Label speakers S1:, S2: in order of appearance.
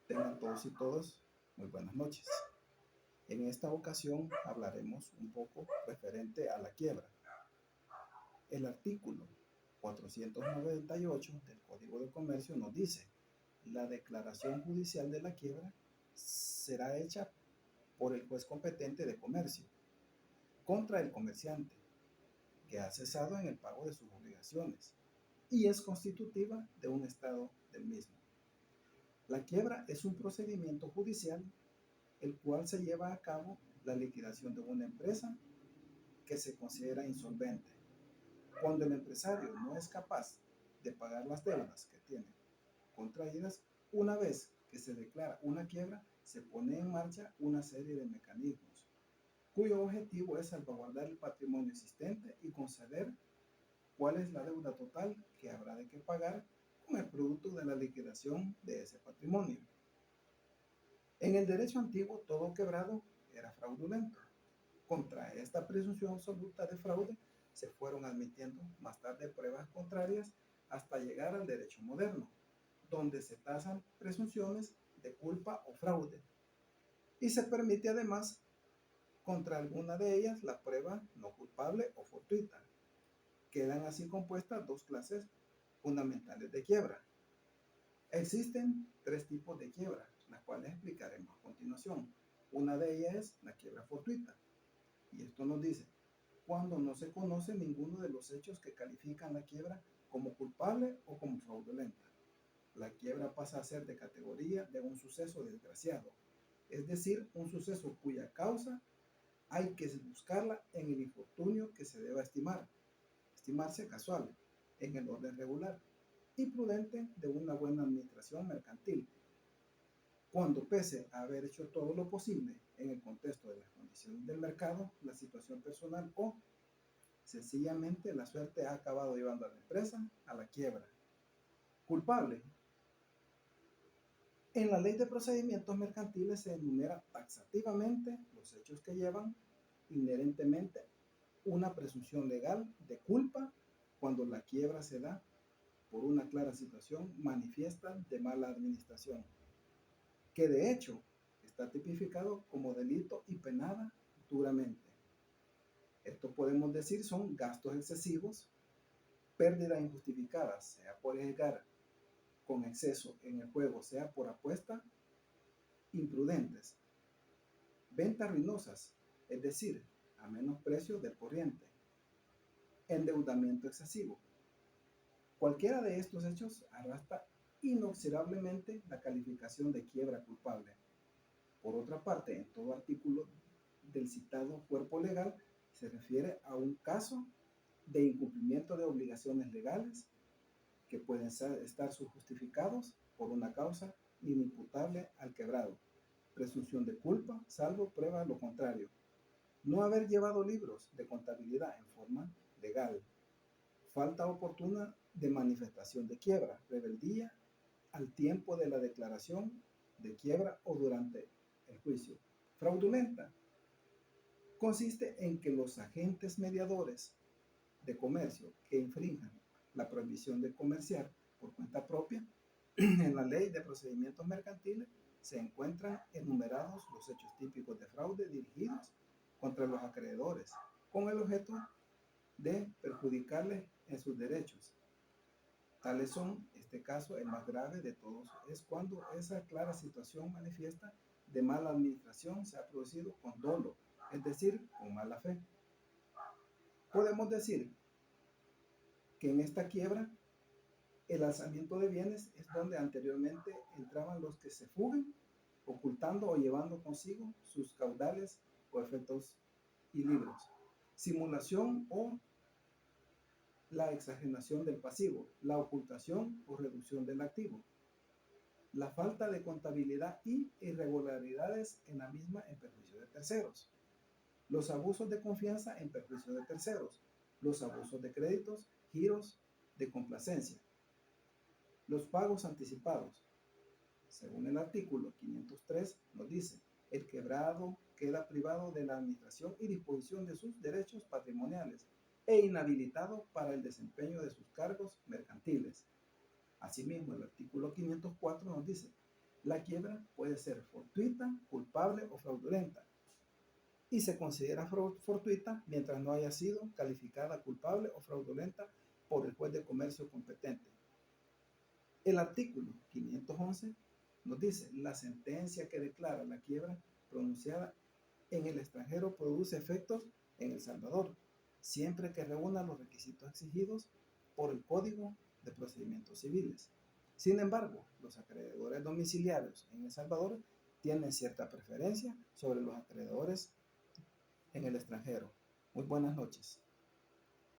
S1: Tengan todos y todas muy buenas noches. En esta ocasión hablaremos un poco referente a la quiebra. El artículo 498 del Código de Comercio nos dice: la declaración judicial de la quiebra será hecha por el juez competente de comercio contra el comerciante que ha cesado en el pago de sus obligaciones y es constitutiva de un estado del mismo. La quiebra es un procedimiento judicial el cual se lleva a cabo la liquidación de una empresa que se considera insolvente. Cuando el empresario no es capaz de pagar las deudas que tiene contraídas, una vez que se declara una quiebra, se pone en marcha una serie de mecanismos cuyo objetivo es salvaguardar el patrimonio existente y conceder cuál es la deuda total que habrá de que pagar con el producto de la liquidación de ese patrimonio. En el derecho antiguo, todo quebrado era fraudulento. Contra esta presunción absoluta de fraude se fueron admitiendo más tarde pruebas contrarias hasta llegar al derecho moderno, donde se tasan presunciones de culpa o fraude. Y se permite además contra alguna de ellas la prueba no culpable o fortuita. Quedan así compuestas dos clases fundamentales de quiebra. Existen tres tipos de quiebra, las cuales explicaremos a continuación. Una de ellas es la quiebra fortuita. Y esto nos dice: cuando no se conoce ninguno de los hechos que califican la quiebra como culpable o como fraudulenta. La quiebra pasa a ser de categoría de un suceso desgraciado, es decir, un suceso cuya causa hay que buscarla en el infortunio que se deba estimarse casual, en el orden regular y prudente de una buena administración mercantil. Cuando, pese a haber hecho todo lo posible en el contexto de las condiciones del mercado, la situación personal o sencillamente la suerte ha acabado llevando a la empresa a la quiebra. Culpable. En la ley de procedimientos mercantiles se enumera taxativamente los hechos que llevan inherentemente una presunción legal de culpa cuando la quiebra se da por una clara situación manifiesta de mala administración, que de hecho está tipificado como delito y penada duramente. Esto podemos decir son gastos excesivos, pérdidas injustificadas, sea por arriesgar con exceso en el juego, sea por apuesta, imprudentes, ventas ruinosas, es decir, a menos precio del corriente, endeudamiento excesivo. Cualquiera de estos hechos arrastra inexorablemente la calificación de quiebra culpable. Por otra parte, en todo artículo del citado cuerpo legal se refiere a un caso de incumplimiento de obligaciones legales que pueden estar justificados por una causa inimputable al quebrado, presunción de culpa, salvo prueba lo contrario, no haber llevado libros de contabilidad en forma legal, falta oportuna de manifestación de quiebra, rebeldía al tiempo de la declaración de quiebra o durante el juicio. Fraudulenta consiste en que los agentes mediadores de comercio que infrinjan la prohibición de comerciar por cuenta propia, en la ley de procedimientos mercantiles se encuentran enumerados los hechos típicos de fraude dirigidos contra los acreedores, con el objeto de perjudicarles en sus derechos. Tales son, este caso, el más grave de todos, es cuando esa clara situación manifiesta de mala administración se ha producido con dolo, es decir, con mala fe. Podemos decir que en esta quiebra el alzamiento de bienes es donde anteriormente entraban los que se fugan, ocultando o llevando consigo sus caudales o efectos y libros. Simulación o la exageración del pasivo, la ocultación o reducción del activo, la falta de contabilidad y irregularidades en la misma en perjuicio de terceros, los abusos de confianza en perjuicio de terceros, los abusos de créditos, giros de complacencia, los pagos anticipados. Según el artículo 503 nos dice: el quebrado queda privado de la administración y disposición de sus derechos patrimoniales e inhabilitado para el desempeño de sus cargos mercantiles. Asimismo, el artículo 504 nos dice: La quiebra puede ser fortuita, culpable o fraudulenta y se considera fortuita mientras no haya sido calificada culpable o fraudulenta por el juez de comercio competente. El artículo 511 nos dice, la sentencia que declara la quiebra pronunciada en el extranjero produce efectos en El Salvador, siempre que reúna los requisitos exigidos por el Código de Procedimientos Civiles. Sin embargo, los acreedores domiciliarios en El Salvador tienen cierta preferencia sobre los acreedores en el extranjero. Muy buenas noches.